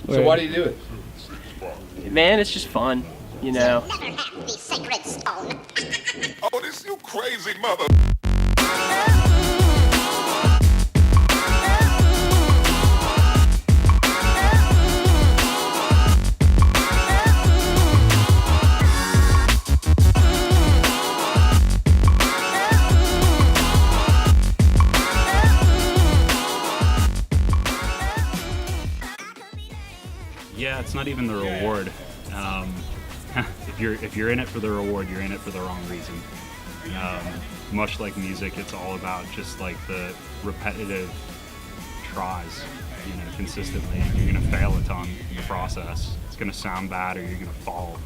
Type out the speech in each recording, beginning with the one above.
So why do you do it? Man, it's just fun, you know. Never have the sacred stone. Oh, this you crazy mother. Yeah, it's not even the reward. If you're in it for the reward, you're in it for the wrong reason. Much like music, it's all about just like the repetitive tries, you know, consistently. You're gonna fail a ton in the process. It's gonna sound bad, or you're gonna fall.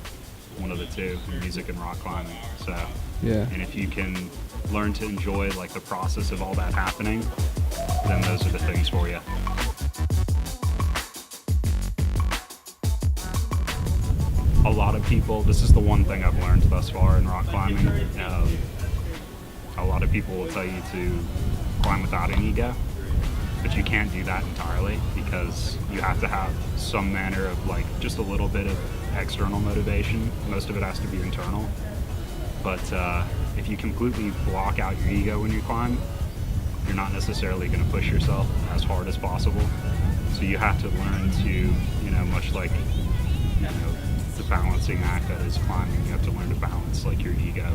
One of the two, music and rock climbing. So, Yeah. and if you can learn to enjoy like the process of all that happening, then those are the things for you. A lot of people, this is the one thing I've learned thus far in rock climbing. A lot of people will tell you to climb without an ego, but you can't do that entirely because you have to have some manner of like just a little bit of external motivation. Most of it has to be internal. But if you completely block out your ego when you climb, you're not necessarily going to push yourself as hard as possible. So you have to learn to, you know, much like, you know, the balancing act that is climbing, you have to learn to balance like your ego.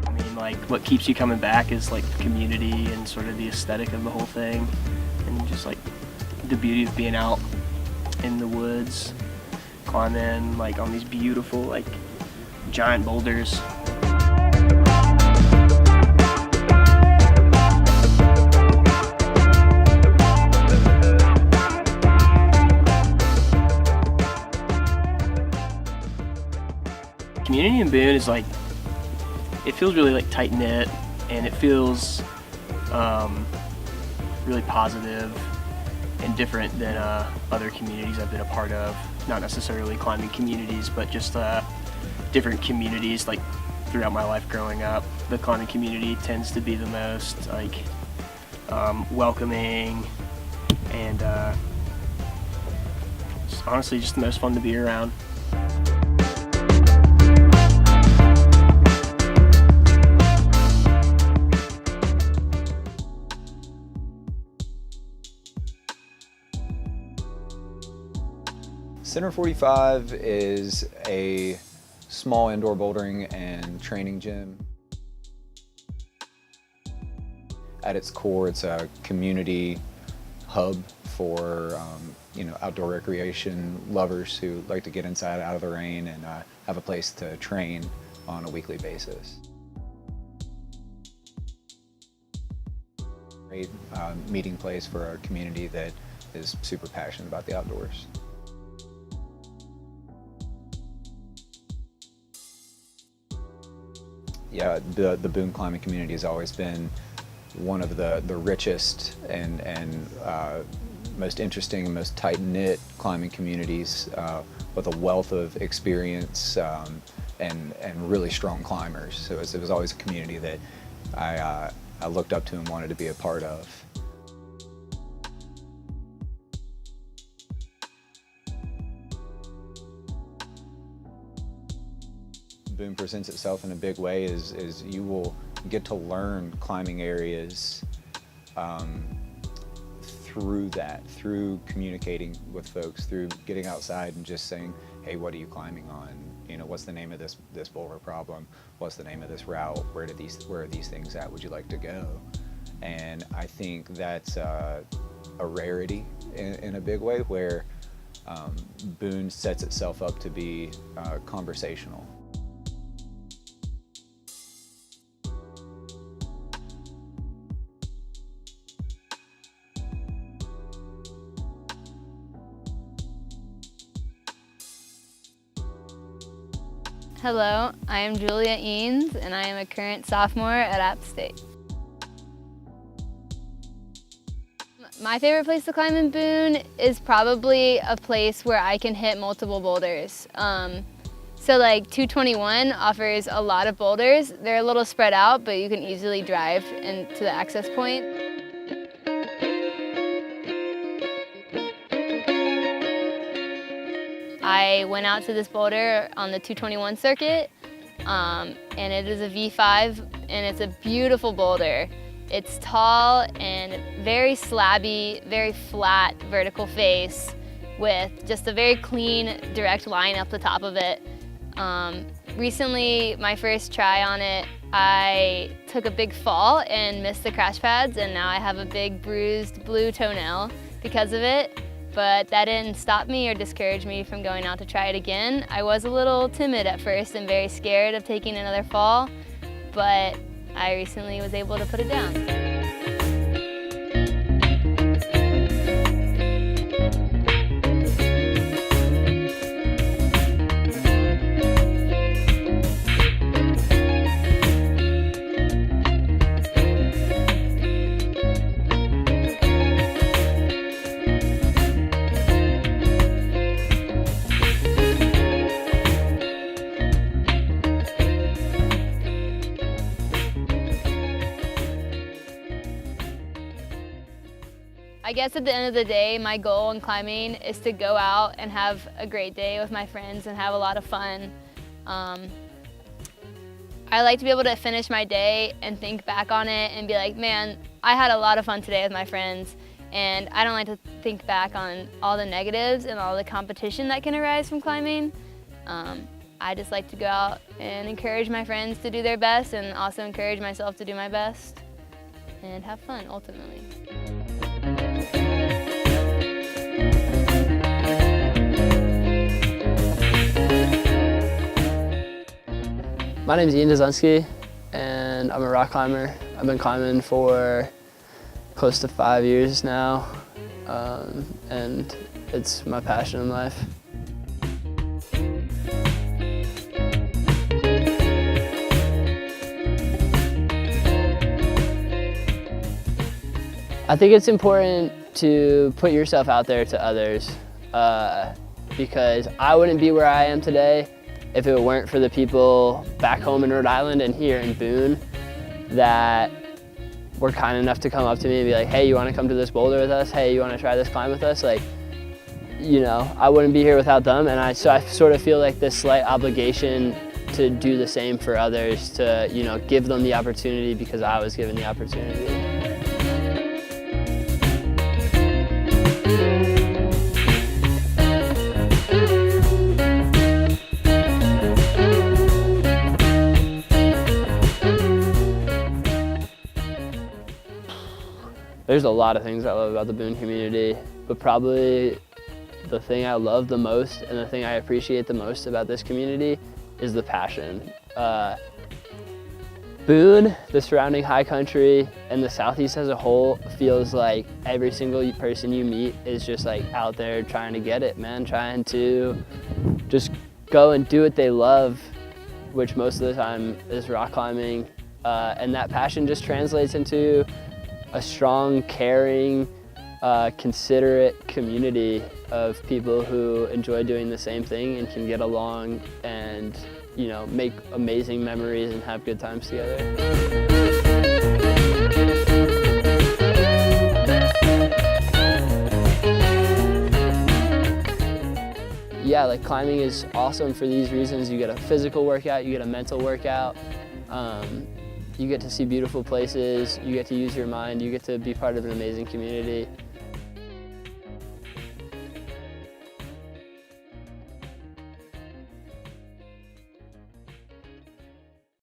I mean, like, what keeps you coming back is like the community and sort of the aesthetic of the whole thing, and just like the beauty of being out in the woods, climbing like on these beautiful like giant boulders. Community in Boone is like, it feels really like tight knit, and it feels really positive and different than other communities I've been a part of. Not necessarily climbing communities, but just different communities like throughout my life growing up. The climbing community tends to be the most like welcoming and honestly just the most fun to be around. Center 45 is a small indoor bouldering and training gym. At its core, it's a community hub for you know, outdoor recreation lovers who like to get inside out of the rain and have a place to train on a weekly basis. Great meeting place for a community that is super passionate about the outdoors. Yeah, the Boone climbing community has always been one of the richest and most interesting and most tight-knit climbing communities with a wealth of experience and really strong climbers. So it was always a community that I looked up to and wanted to be a part of. Boone presents itself in a big way is you will get to learn climbing areas through communicating with folks, through getting outside and just saying, hey, what are you climbing on? You know, what's the name of this boulder problem? What's the name of this route? Where are these things at? Would you like to go? And I think that's a rarity in a big way, where Boone sets itself up to be conversational. Hello, I am Julia Eanes, and I am a current sophomore at App State. My favorite place to climb in Boone is probably a place where I can hit multiple boulders. So like 221 offers a lot of boulders. They're a little spread out, but you can easily drive into the access point. I went out to this boulder on the 221 circuit, and it is a V5, and it's a beautiful boulder. It's tall and very slabby, very flat vertical face with just a very clean, direct line up the top of it. Recently, my first try on it, I took a big fall and missed the crash pads, and now I have a big bruised blue toenail because of it. But that didn't stop me or discourage me from going out to try it again. I was a little timid at first and very scared of taking another fall, but I recently was able to put it down. I guess at the end of the day, my goal in climbing is to go out and have a great day with my friends and have a lot of fun. I like to be able to finish my day and think back on it and be like, man, I had a lot of fun today with my friends, and I don't like to think back on all the negatives and all the competition that can arise from climbing. I just like to go out and encourage my friends to do their best and also encourage myself to do my best and have fun ultimately. My name is Ian Dzilenski, and I'm a rock climber. I've been climbing for close to 5 years now, and it's my passion in life. I think it's important to put yourself out there to others, because I wouldn't be where I am today if it weren't for the people back home in Rhode Island and here in Boone that were kind enough to come up to me and be like, hey, you want to come to this boulder with us? Hey, you want to try this climb with us? Like, you know, I wouldn't be here without them, and so I sort of feel like this slight obligation to do the same for others, to, you know, give them the opportunity because I was given the opportunity. There's a lot of things I love about the Boone community, but probably the thing I love the most and the thing I appreciate the most about this community is the passion. Boone, the surrounding high country, and the Southeast as a whole feels like every single person you meet is just like out there trying to get it, man, trying to just go and do what they love, which most of the time is rock climbing. And that passion just translates into a strong, caring, considerate community of people who enjoy doing the same thing and can get along and, you know, make amazing memories and have good times together. Yeah, like climbing is awesome for these reasons. You get a physical workout, you get a mental workout. You get to see beautiful places, you get to use your mind, you get to be part of an amazing community.